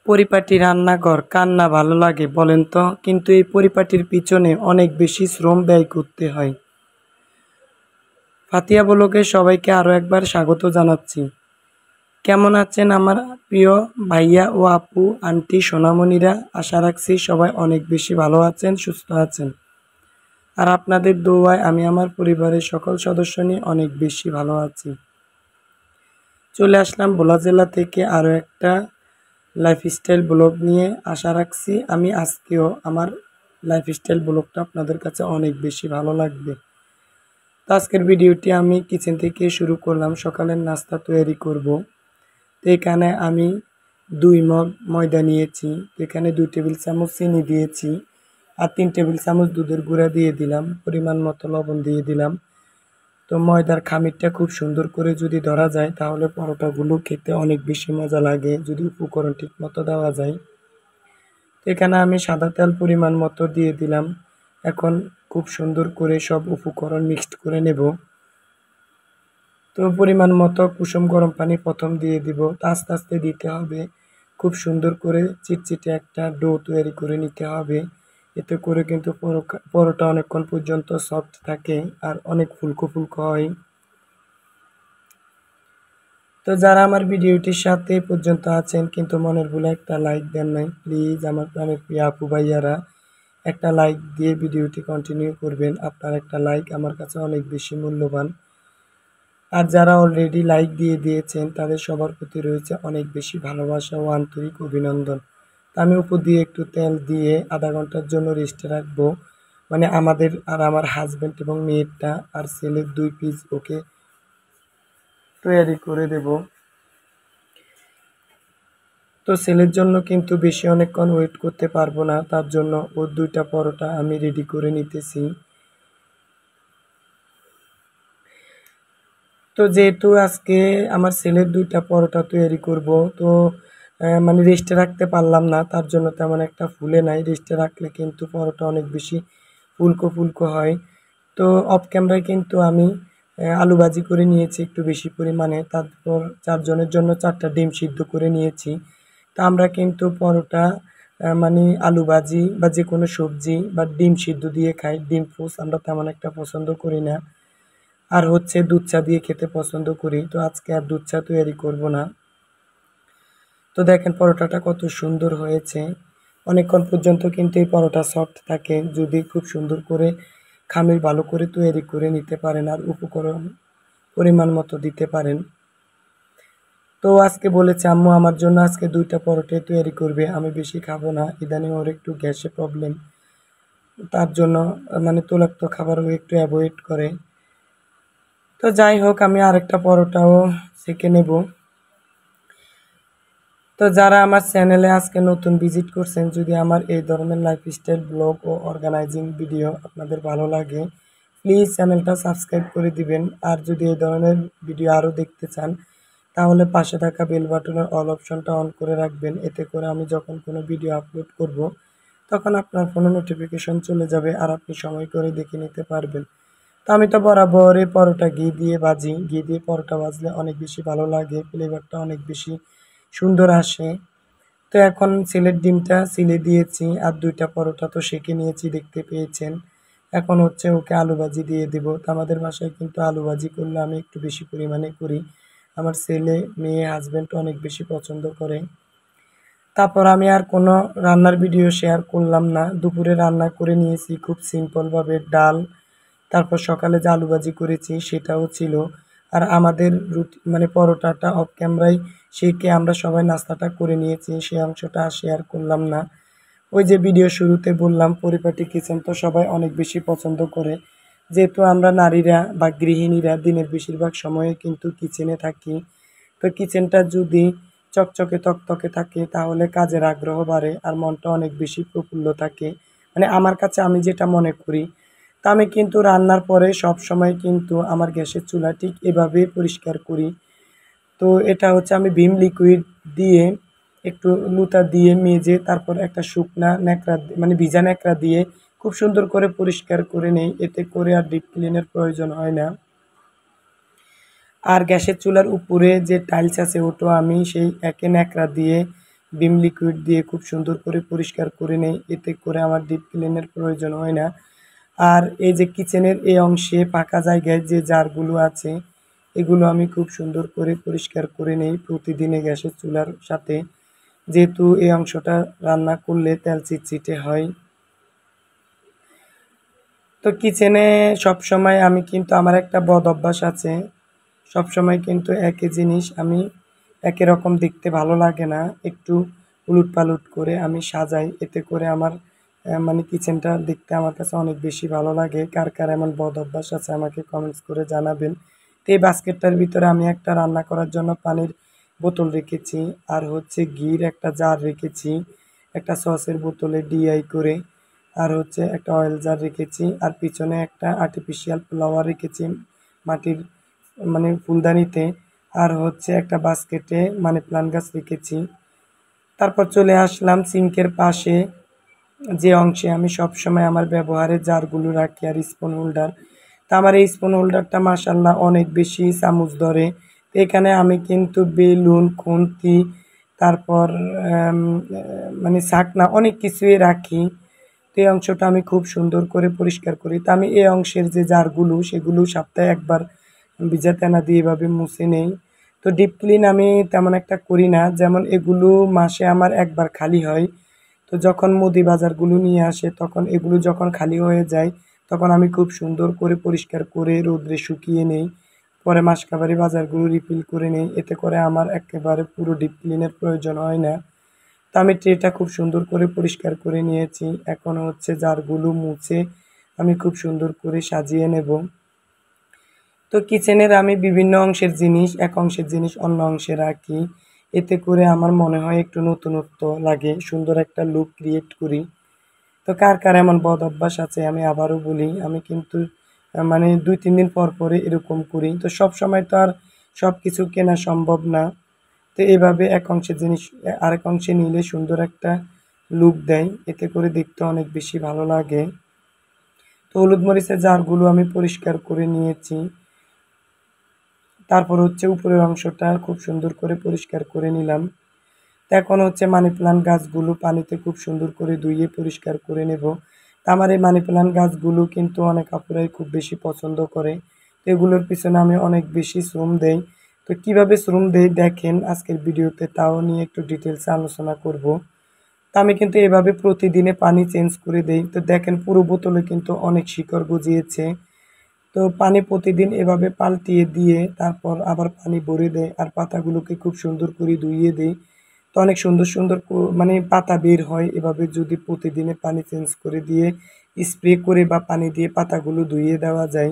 পরিপাটি রান্নাঘর কার না ভালো লাগে বলেন তো? কিন্তু এই পরিপাটির পিছনে অনেক বেশি শ্রম ব্যয় করতে হয়। ফাতিয়া ব্লগে সবাইকে আরও একবার স্বাগত জানাচ্ছি। কেমন আছেন আমার প্রিয় ভাইয়া ও আপু, আন্টি, সোনামণিরা? আশা রাখছি সবাই অনেক বেশি ভালো আছেন, সুস্থ আছেন। আর আপনাদের দোয়ায় আমি আমার পরিবারের সকল সদস্য নিয়ে অনেক বেশি ভালো আছি। চলে আসলাম ভোলা জেলা থেকে আরও একটা লাইফস্টাইল ব্লগ নিয়ে। আশা রাখছি আমি আজকেও আমার লাইফস্টাইল ব্লগটা আপনাদের কাছে অনেক বেশি ভালো লাগবে। তো আজকের ভিডিওটি আমি কিচেন থেকে শুরু করলাম। সকালের নাস্তা তৈরি করব। তো এখানে আমি 2 মগ ময়দা নিয়েছি। তো এখানে 2 টেবিল চামচ চিনি দিয়েছি আর 3 টেবিল চামচ দুধের গুঁড়া দিয়ে দিলাম, পরিমাণ মতো লবণ দিয়ে দিলাম। তো ময়দার খামিরটা খুব সুন্দর করে যদি ধরা যায় তাহলে পরোটাগুলো খেতে অনেক বেশি মজা লাগে, যদি উপকরণ ঠিক মতো দেওয়া যায়। তো এখানে আমি সাদা তেল পরিমাণ মতো দিয়ে দিলাম। এখন খুব সুন্দর করে সব উপকরণ মিক্সড করে নেব। তো পরিমাণ মতো কুসুম গরম পানি প্রথম দিয়ে দিব, আস্তে আস্তে দিতে হবে। খুব সুন্দর করে চিটচিটে একটা ডো তৈরি করে নিতে হবে। এতে করে কিন্তু পরোটা অনেকক্ষণ পর্যন্ত সফট থাকে আর অনেক ফুলকো ফুলকো হয়। তো যারা আমার ভিডিওটির সাথে এ পর্যন্ত আছেন কিন্তু মনের ভুলে একটা লাইক দেন নাই, প্লিজ আমার প্রাণের প্রিয় আপু ভাইয়ারা একটা লাইক দিয়ে ভিডিওটি কন্টিনিউ করবেন। আপনার একটা লাইক আমার কাছে অনেক বেশি মূল্যবান। আর যারা অলরেডি লাইক দিয়ে দিয়েছেন তাদের সবার প্রতি রয়েছে অনেক বেশি ভালোবাসা ও আন্তরিক অভিনন্দন। তা আমি উপর দিয়ে একটু তেল দিয়ে আধা ঘন্টার জন্য রেস্টে রাখবো। মানে আমাদের আর আমার হাজব্যান্ড এবং মেয়েরটা আর ছেলের 2 পিস ওকে তৈরি করে দেব। তো ছেলের জন্য কিন্তু বেশি অনেকক্ষণ ওয়েট করতে পারবো না, তার জন্য ওর 2টা পরোটা আমি রেডি করে নিতেছি। তো যেহেতু আজকে আমার ছেলের 2টা পরোটা তৈরি করব, তো মানে রেস্টে রাখতে পারলাম না, তার জন্য তেমন একটা ফুলে নাই। রেস্টে রাখলে কিন্তু পরোটা অনেক বেশি ফুলকো ফুলকো হয়। তো অফ ক্যামেরায় কিন্তু আমি আলু ভাজি করে নিয়েছি একটু বেশি পরিমাণে। তারপর 4 জনের জন্য 4টা ডিম সিদ্ধ করে নিয়েছি। তো আমরা কিন্তু পরোটা মানে আলু ভাজি বা যে কোনো সবজি বা ডিম সিদ্ধ দিয়ে খাই। ডিম পোচ আমরা তেমন একটা পছন্দ করি না। আর হচ্ছে দুধ চা দিয়ে খেতে পছন্দ করি। তো আজকে আর দুধ চা তৈরি করব না। তো দেখেন পরোটাটা কত সুন্দর হয়েছে। অনেকক্ষণ পর্যন্ত কিন্তু এই পরোটা সফট থাকে যদি খুব সুন্দর করে খামির ভালো করে তৈরি করে নিতে পারেন আর উপকরণ পরিমাণ মতো দিতে পারেন। তো আজকে বলেছে আম্মু আমার জন্য আজকে 2টা পরোটাই তৈরি করবে, আমি বেশি খাবো না। ইদানিং ওর একটু গ্যাসের প্রবলেম, তার জন্য মানে তৈলাক্ত খাবারও একটু অ্যাভয়েড করে। তো যাই হোক আমি আরেকটা পরোটাও সেঁকে নেব। তো যারা আমার চ্যানেলে আজকে নতুন ভিজিট করছেন, যদি আমার এই ধরনের লাইফস্টাইল ব্লগ ও অর্গানাইজিং ভিডিও আপনাদের ভালো লাগে প্লিজ চ্যানেলটা সাবস্ক্রাইব করে দিবেন। আর যদি এই ধরনের ভিডিও আরও দেখতে চান তাহলে পাশে থাকা বেল বাটনের অল অপশনটা অন করে রাখবেন। এতে করে আমি যখন কোনো ভিডিও আপলোড করব তখন আপনার ফোনে নোটিফিকেশন চলে যাবে আর আপনি সময় করে দেখে নিতে পারবেন। তো আমি তো বরাবর এই পরোটা ঘি দিয়ে ভাজি। ঘি দিয়ে পরোটা ভাজলে অনেক বেশি ভালো লাগে, ফ্লেভারটা অনেক বেশি সুন্দর আসে। তো এখন ছেলের ডিমটা ছিলে দিয়েছি আর 2টা পরোটা তো সেঁকে নিয়েছি, দেখতে পেয়েছেন। এখন হচ্ছে ওকে আলু ভাজি দিয়ে দেবো। তো আমাদের বাসায় কিন্তু আলু ভাজি করলে আমি একটু বেশি পরিমাণে করি। আমার ছেলে, মেয়ে, হাজব্যান্ড অনেক বেশি পছন্দ করে। তারপর আমি আর কোনো রান্নার ভিডিও শেয়ার করলাম না। দুপুরে রান্না করে নিয়েছি খুব সিম্পলভাবে ডাল, তারপর সকালে যে আলু ভাজি করেছি সেটাও ছিল। আর আমাদের রুটি মানে পরোটাটা অফ ক্যামেরায় সেঁকে আমরা সবাই নাস্তাটা করে নিয়েছি, সেই অংশটা আর শেয়ার করলাম না। ওই যে ভিডিও শুরুতে বললাম পরিপাটি কিচেন তো সবাই অনেক বেশি পছন্দ করে। যেহেতু আমরা নারীরা বা গৃহিণীরা দিনের বেশিরভাগ সময়ে কিন্তু কিচেনে থাকি। তো কিচেনটা যদি চকচকে তকতকে থাকে তাহলে কাজের আগ্রহ বাড়ে আর মনটা অনেক বেশি প্রফুল্ল থাকে। মানে আমার কাছে আমি যেটা মনে করি। তা আমি কিন্তু রান্নার পরে সবসময় কিন্তু আমার গ্যাসের চুলা ঠিক এভাবেই পরিষ্কার করি। তো এটা হচ্ছে আমি ভিম লিকুইড দিয়ে একটু লুতা দিয়ে মেজে তারপর একটা শুকনা ন্যাকড়া মানে ভিজা ন্যাকড়া দিয়ে খুব সুন্দর করে পরিষ্কার করে নেই। এতে করে আর ডিপ ক্লিনের প্রয়োজন হয় না। আর গ্যাসের চুলার উপরে যে টাইলস আছে ওটাও আমি সেই একই ন্যাকড়া দিয়ে ভিম লিকুইড দিয়ে খুব সুন্দর করে পরিষ্কার করে নেই, এতে করে আমার ডিপ ক্লিনের প্রয়োজন হয় না। আর এই যে কিচেনের এই অংশে ফাঁকা জায়গায় যে জারগুলো আছে এগুলো আমি খুব সুন্দর করে পরিষ্কার করে নেই প্রতিদিনে গ্যাসের চুলার সাথে, যেহেতু এই অংশটা রান্না করলে তেল চিটচিটে হয়। তো কিচেনে সবসময় আমি কিন্তু আমার একটা বদ অভ্যাস আছে, সবসময় কিন্তু একই জিনিস আমি একই রকম দেখতে ভালো লাগে না, একটু উলটপালট করে আমি সাজাই, এতে করে আমার মানে কিচেনটা দেখতে আমার কাছে অনেক বেশি ভালো লাগে। কার কার এমন বদ অভ্যাস আছে আমাকে কমেন্টস করে জানাবেন। তো এই বাস্কেটটার ভিতরে আমি একটা রান্না করার জন্য পানির বোতল রেখেছি, আর হচ্ছে ঘির একটা জার রেখেছি, একটা সসের বোতলে ডিআই করে, আর হচ্ছে একটা অয়েল জার রেখেছি, আর পিছনে একটা আর্টিফিশিয়াল ফ্লাওয়ার রেখেছি মাটির মানে ফুলদানিতে, আর হচ্ছে একটা বাস্কেটে মানি প্লান্ট গাছ রেখেছি। তারপর চলে আসলাম সিঙ্কের পাশে যে অংশে আমি সবসময় আমার ব্যবহারের জারগুলো রাখি আর স্পুন হোল্ডার। তো আমার এই স্পুন হোল্ডারটা মাশাআল্লাহ অনেক বেশি চামচ ধরে। তো এখানে আমি কিন্তু বেলুন, খুন্তি, তারপর আম মানে ছাকনা অনেক কিছুই রাখি। তো এই অংশটা আমি খুব সুন্দর করে পরিষ্কার করি। তো আমি এই অংশের যে জারগুলো সেগুলো সপ্তাহে একবার ভিজা ফেনা দিয়ে এভাবে মুছে নেই। তো ডিপ ক্লিন আমি তেমন একটা করি না, যেমন এগুলো মাসে আমার একবার খালি হয়। তো যখন মুদি বাজারগুলো নিয়ে আসে তখন এগুলো যখন খালি হয়ে যায় তখন আমি খুব সুন্দর করে পরিষ্কার করে রোদ্রে শুকিয়ে নেই। পরে মাসকাবারি বাজারগুলো রিফিল করে নেই। এতে করে আমার একেবারে পুরো ডিপ ক্লিনের প্রয়োজন হয় না। তো আমি ট্রেটা খুব সুন্দর করে পরিষ্কার করে নিয়েছি। এখন হচ্ছে জারগুলো মুছে আমি খুব সুন্দর করে সাজিয়ে নেব। তো কিচেনের আমি বিভিন্ন অংশের জিনিস এক অংশের জিনিস অন্য অংশে রাখি। এতে করে আমার মনে হয় একটু নতুনত্ব লাগে, সুন্দর একটা লুক ক্রিয়েট করি। তো কার, কার এমন বদ অভ্যাস আছে আমি আবারও বলি, আমি কিন্তু মানে ২-৩ দিন পর, পরে এরকম করি। তো সবসময় তো আর সবকিছু কেনা সম্ভব না। তো এভাবে এক অংশের জিনিস আরেক অংশে নিলে সুন্দর একটা লুক দেয়। এতে করে দেখতে অনেক বেশি ভালো লাগে। তো হলুদ মরিচের জারগুলো আমি পরিষ্কার করে নিয়েছি। তারপর হচ্ছে উপরের অংশটা খুব সুন্দর করে পরিষ্কার করে নিলাম। তো এখন হচ্ছে মানি প্লান্ট গাছগুলো পানিতে খুব সুন্দর করে ধুইয়ে পরিষ্কার করে নেব। তো আমার এই মানি প্লান্ট গাছগুলো কিন্তু অনেক আপুরাই খুব বেশি পছন্দ করে। তো এগুলোর পিছনে আমি অনেক বেশি শ্রম দেই। তো কীভাবে শ্রম দেই দেখেন আজকের ভিডিওতে, তাও নিয়ে একটু ডিটেলসে আলোচনা করব। তো আমি কিন্তু এভাবে প্রতিদিনে পানি চেঞ্জ করে দেই। তো দেখেন পুরো বোতলে কিন্তু অনেক শিকড় গজিয়েছে। তো পানি প্রতিদিন এভাবে পাল্টিয়ে দিয়ে তারপর আবার পানি ভরে দেয় আর পাতাগুলোকে খুব সুন্দর করে ধুইয়ে দেই। তো অনেক সুন্দর, সুন্দর মানে পাতা বের হয় এভাবে যদি প্রতিদিনে পানি চেঞ্জ করে দিয়ে স্প্রে করে বা পানি দিয়ে পাতাগুলো ধুইয়ে দেওয়া যায়।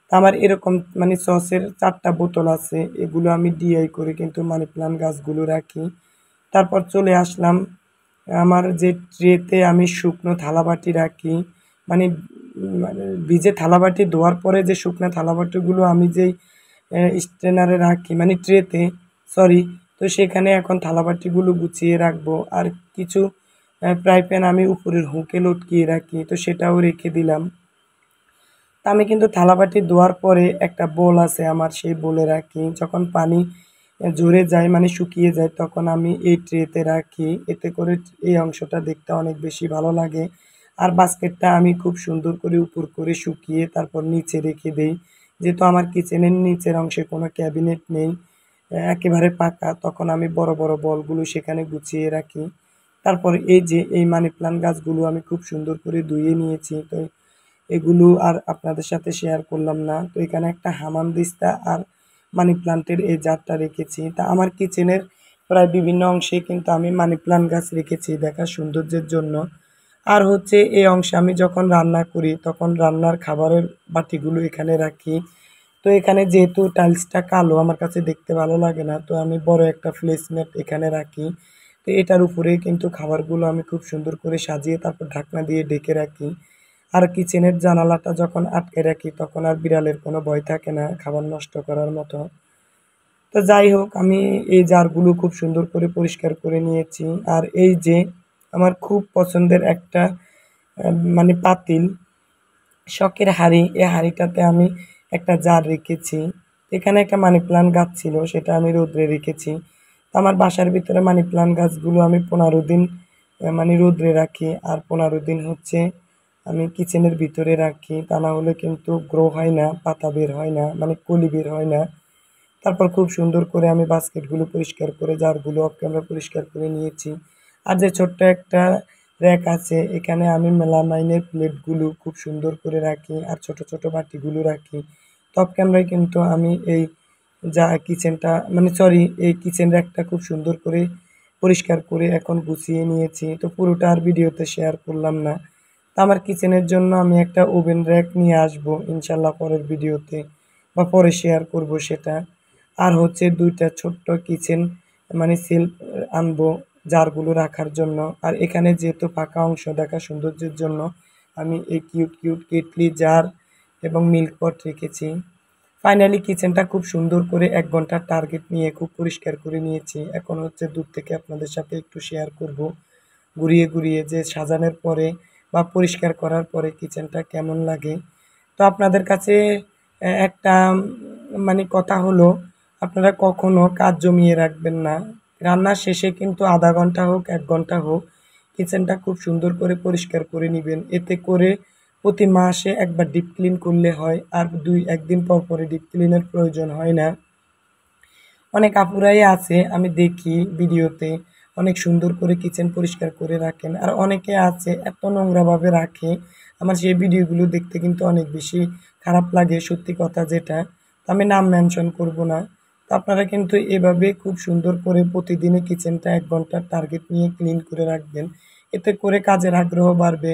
তো আমার এরকম মানে সসের ৪ টা বোতল আছে। এগুলো আমি ডিআই করে কিন্তু মানি প্লান্ট গাছগুলো রাখি। তারপর চলে আসলাম আমার যে ট্রেতে আমি শুকনো থালাবাটি রাখি, মানে মানে ভিজে থালাবাটি ধোয়ার পরে যে শুকনা থালাবাটিগুলো আমি যেই স্ট্রেনারে রাখি মানে ট্রেতে, সরি, তো সেখানে এখন থালাবাটিগুলো গুছিয়ে রাখবো। আর কিছু ফ্রাই প্যান আমি উপরের হুকে লটকিয়ে রাখি, তো সেটাও রেখে দিলাম। তা আমি কিন্তু থালাবাটি ধোয়ার পরে একটা বোল আছে আমার, সেই বোলে রাখি। যখন পানি ঝরে যায় মানে শুকিয়ে যায় তখন আমি এই ট্রেতে রাখি। এতে করে এই অংশটা দেখতে অনেক বেশি ভালো লাগে। আর বাস্কেটটা আমি খুব সুন্দর করে উপর করে শুকিয়ে তারপর নিচে রেখে দেই। যেহেতু আমার কিচেনের নিচের অংশে কোনো ক্যাবিনেট নেই, একেবারে পাকা, তখন আমি বড়, বড় বলগুলো সেখানে গুছিয়ে রাখি। তারপর এই যে এই মানি প্লান্ট গাছগুলো আমি খুব সুন্দর করে ধুয়ে নিয়েছি। তো এগুলো আর আপনাদের সাথে শেয়ার করলাম না। তো এখানে একটা হামানদিস্তা আর মানি প্লান্টের এই জারটা রেখেছি। তা আমার কিচেনের প্রায় বিভিন্ন অংশে কিন্তু আমি মানি প্লান্ট গাছ রেখেছি দেখার সৌন্দর্যের জন্য। আর হচ্ছে এই অংশে আমি যখন রান্না করি তখন রান্নার খাবারের বাটিগুলো এখানে রাখি। তো এখানে যেহেতু টাইলসটা কালো আমার কাছে দেখতে ভালো লাগে না, তো আমি বড় একটা প্লেসম্যাট এখানে রাখি। তো এটার উপরেই কিন্তু খাবারগুলো আমি খুব সুন্দর করে সাজিয়ে তারপর ঢাকনা দিয়ে ঢেকে রাখি। আর কিচেনের জানালাটা যখন আটকে রাখি তখন আর বিড়ালের কোনো ভয় থাকে না খাবার নষ্ট করার মতো। তো যাই হোক, আমি এই জারগুলো খুব সুন্দর করে পরিষ্কার করে নিয়েছি। আর এই যে আমার খুব পছন্দের একটা মানে পাতিল, শখের হাঁড়ি, এই হাঁড়িটাতে আমি একটা জার রেখেছি। এখানে একটা মানি প্লান্ট গাছ ছিল সেটা আমি রোদ্রে রেখেছি। আমার বাসার ভিতরে মানি প্লান্ট গাছগুলো আমি 15 দিন মানে রোদ্রে রাখি, আর 15 দিন হচ্ছে আমি কিচেনের ভিতরে রাখি। তা না হলে কিন্তু গ্রো হয় না, পাতা বের হয় না, মানে কলি বের হয় না। তারপর খুব সুন্দর করে আমি বাস্কেটগুলো পরিষ্কার করে জারগুলো অফ ক্যামেরা পরিষ্কার করে নিয়েছি। আর যে ছোট্ট একটা র‍্যাক আছে, এখানে আমি মেলামাইনের প্লেটগুলো খুব সুন্দর করে রাখি, আর ছোট ছোট বাটিগুলো রাখি। তো অফ ক্যামেরায় কিন্তু আমি এই যা কিচেনটা মানে সরি এই কিচেন র‍্যাকটা খুব সুন্দর করে পরিষ্কার করে এখন গুছিয়ে নিয়েছি। তো পুরোটা আর ভিডিওতে শেয়ার করলাম না। তো আমার কিচেনের জন্য আমি একটা ওভেন র‍্যাক নিয়ে আসবো ইনশাল্লাহ পরের ভিডিওতে, বা পরে শেয়ার করব সেটা। আর হচ্ছে 2টা ছোট্ট কিচেন মানে সেলফ আনবো জারগুলো রাখার জন্য। আর এখানে যেহেতু ফাঁকা অংশ দেখা সৌন্দর্যের জন্য আমি এই কিউট কিউট কেটলি জার এবং মিল্ক পট রেখেছি। ফাইনালি কিচেনটা খুব সুন্দর করে 1 ঘন্টার টার্গেট নিয়ে খুব পরিষ্কার করে নিয়েছি। এখন হচ্ছে দূর থেকে আপনাদের সাথে একটু শেয়ার করব ঘুরিয়ে ঘুরিয়ে যে সাজানোর পরে বা পরিষ্কার করার পরে কিচেনটা কেমন লাগে। তো আপনাদের কাছে একটা মানে কথা হলো, আপনারা কখনো কাজ জমিয়ে রাখবেন না। রান্নার শেষে কিন্তু আধা ঘন্টা হোক 1 ঘন্টা হোক কিচেনটা খুব সুন্দর করে পরিষ্কার করে নিবেন। এতে করে প্রতি মাসে একবার ডিপ ক্লিন করলে হয়, আর 1 দিন পর পরে ডিপ ক্লিনের প্রয়োজন হয় না। অনেক আপুরাই আছে আমি দেখি ভিডিওতে অনেক সুন্দর করে কিচেন পরিষ্কার করে রাখেন, আর অনেকে আছে এত নোংরাভাবে রাখে, আমার সেই ভিডিওগুলো দেখতে কিন্তু অনেক বেশি খারাপ লাগে, সত্যি কথা যেটা। তো আমি নাম মেনশন করব না। তো আপনারা কিন্তু এভাবে খুব সুন্দর করে প্রতিদিনই কিচেনটা 1 ঘন্টার টার্গেট নিয়ে ক্লিন করে রাখবেন। এতে করে কাজের আগ্রহ বাড়বে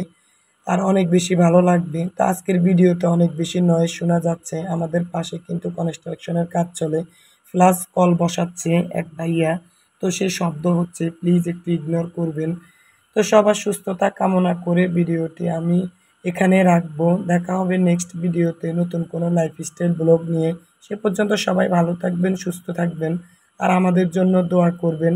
আর অনেক বেশি ভালো লাগবে। তো আজকের ভিডিওতে অনেক বেশি নয়েজ শোনা যাচ্ছে, আমাদের পাশে কিন্তু কনস্ট্রাকশনের কাজ চলে, প্লাস কল বসাচ্ছে এক ভাইয়া। তো সেই শব্দ হচ্ছে, প্লিজ একটু ইগনোর করবেন। তো সবার সুস্থতা কামনা করে ভিডিওটি আমি এখানে রাখবো। দেখা হবে নেক্সট ভিডিওতে নতুন কোনো লাইফস্টাইল ব্লগ নিয়ে। সে পর্যন্ত সবাই ভালো থাকবেন, সুস্থ থাকবেন, আর আমাদের জন্য দোয়া করবেন।